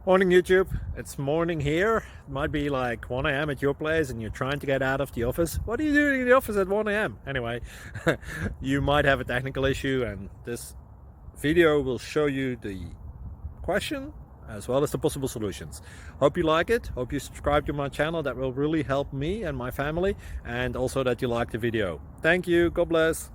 Morning YouTube, it's morning here. It might be like 1 a.m. at your place and you're trying to get out of the office. What are you doing in the office at 1 a.m.? Anyway, you might have a technical issue and this video will show you the question as well as the possible solutions. Hope you like it, hope you subscribe to my channel. That will really help me and my family, and also that you like the video. Thank you, God bless.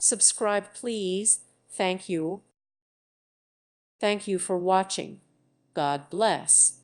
Subscribe, please. Thank you. Thank you for watching. God bless.